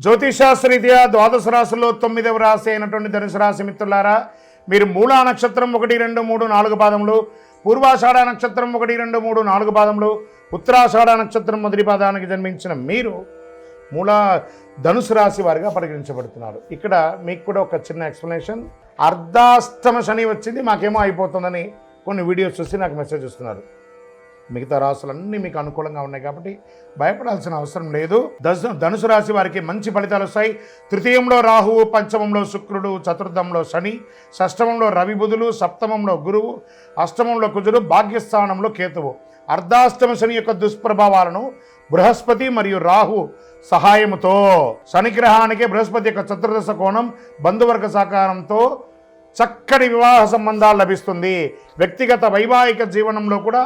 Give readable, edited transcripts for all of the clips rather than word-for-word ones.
జ్యోతిషాస్త్రరీత్యా ద్వాదశ రాశుల్లో 9వ రాశి అయినటువంటి ధనుసు రాశి మిత్రులారా, మీరు మూలా నక్షత్రం 1, 2, 3, 4 పాదములు, పూర్వాషాఢ నక్షత్రం 1, 2, 3, 4 పాదములు, ఉత్తరాషాఢ నక్షత్రం మొదటి పాదానికి జన్మించిన మీరు మూలా ధనుసు రాశి వారిగా పరిగణించబడుతున్నారు. ఇక్కడ మీకు కూడా ఒక చిన్న ఎక్స్ప్లెనేషన్. అర్ధాష్టమ శని వచ్చింది, మాకేమో అయిపోతుందని కొన్ని వీడియోస్ చూసి నాకు మెసేజ్ ఇస్తున్నారు. మిగతా రాశులన్నీ మీకు అనుకూలంగా ఉన్నాయి కాబట్టి భయపడాల్సిన అవసరం లేదు. ధనుసు రాశి వారికి మంచి ఫలితాలు వస్తాయి. తృతీయంలో రాహువు, పంచమంలో శుక్రుడు, చతుర్థంలో శని, షష్టమంలో రవి బుధులు, సప్తమంలో గురువు, అష్టమంలో కుజుడు, భాగ్యస్థానంలో కేతువు. అర్ధాష్టమ శని యొక్క దుష్ప్రభావాలను బృహస్పతి మరియు రాహు సహాయముతో, శనిగ్రహానికి బృహస్పతి యొక్క చతుర్దశ కోణం, బంధువర్గ సహకారంతో చక్కటి వివాహ సంబంధాలు లభిస్తుంది. వ్యక్తిగత వైవాహిక జీవనంలో కూడా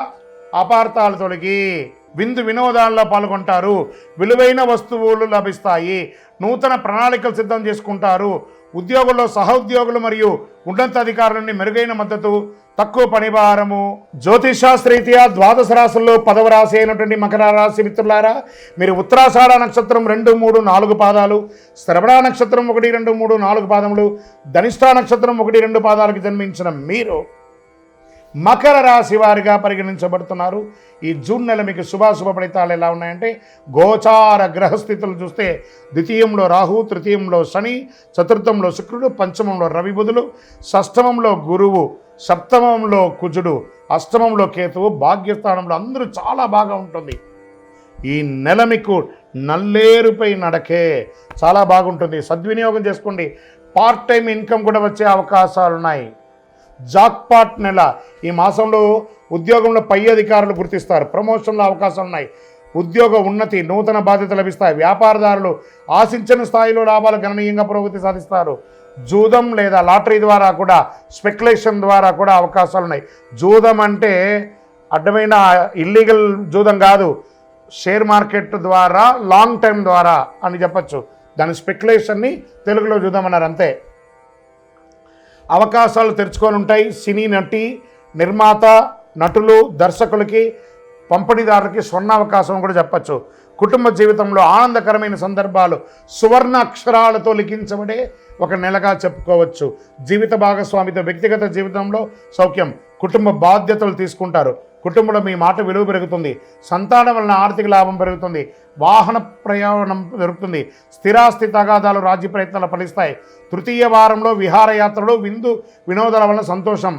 అపార్థాలు తొలగి విందు వినోదాల్లో పాల్గొంటారు. విలువైన వస్తువులు లభిస్తాయి. నూతన ప్రణాళికలు సిద్ధం చేసుకుంటారు. ఉద్యోగుల్లో సహోద్యోగులు మరియు ఉన్నతాధికారుల నుండి మెరుగైన మద్దతు, తక్కువ పనిభారము. జ్యోతిషాస్త్రరీత్యా ద్వాదశ రాశుల్లో 10వ రాశి అయినటువంటి మకర రాశి మిత్రులారా, మీరు ఉత్తరాషాఢ నక్షత్రం 2, 3, 4 పాదాలు, శ్రవణ నక్షత్రం 1, 2, 3, 4 పాదములు, ధనిష్ఠా నక్షత్రం 1, 2 పాదాలకు జన్మించిన మీరు మకర రాశి వారిగా పరిగణించబడుతున్నారు. ఈ జూన్ నెల మీకు శుభాశుభ ఫలితాలు ఎలా ఉన్నాయంటే, గోచార గ్రహస్థితులు చూస్తే ద్వితీయంలో రాహు, తృతీయంలో శని, చతుర్థంలో శుక్రుడు, పంచమంలో రవి బుధులు, షష్టమంలో గురువు, సప్తమంలో కుజుడు, అష్టమంలో కేతువు, భాగ్యస్థానంలో అందరూ చాలా బాగా ఉంటుంది. ఈ నెల మీకు నల్లేరుపై నడకే, చాలా బాగుంటుంది. సద్వినియోగం చేసుకోండి. పార్ట్ టైం ఇన్కమ్ కూడా వచ్చే అవకాశాలు ఉన్నాయి. జాక్పాట్ నెల. ఈ మాసంలో ఉద్యోగంలో పై అధికారులు గుర్తిస్తారు. ప్రమోషన్ల అవకాశాలు ఉన్నాయి. ఉద్యోగ ఉన్నతి, నూతన బాధ్యతలు లభిస్తాయి. వ్యాపారదారులు ఆశించిన స్థాయిలో లాభాలు గణనీయంగా పురోగతి సాధిస్తారు. జూదం లేదా లాటరీ ద్వారా కూడా, స్పెక్యులేషన్ ద్వారా కూడా అవకాశాలు ఉన్నాయి. జూదం అంటే అడ్డమైన ఇల్లీగల్ జూదం కాదు, షేర్ మార్కెట్ ద్వారా లాంగ్ టైం ద్వారా అని చెప్పచ్చు. దాని స్పెక్యులేషన్ని తెలుగులో జూదం అన్నారు అంతే. అవకాశాలు తెరుచుకొని ఉంటాయి. సినీ నటి, నిర్మాత, నటులు, దర్శకులకి, పంపిణీదారులకి స్వర్ణ అవకాశం కూడా చెప్పచ్చు. కుటుంబ జీవితంలో ఆనందకరమైన సందర్భాలు సువర్ణ అక్షరాలతో లిఖించబడే ఒక నెలగా చెప్పుకోవచ్చు. జీవిత భాగస్వామితో వ్యక్తిగత జీవితంలో సౌఖ్యం. కుటుంబ బాధ్యతలు తీసుకుంటారు. కుటుంబంలో మీ మాట విలువ పెరుగుతుంది. సంతానం వలన ఆర్థిక లాభం పెరుగుతుంది. వాహన ప్రయాణం పెరుగుతుంది. స్థిరాస్తి తగాదాలు, రాజ్య ప్రయత్నాలు ఫలిస్తాయి. తృతీయ వారంలో విహారయాత్రలు, విందు వినోదాల వలన సంతోషం.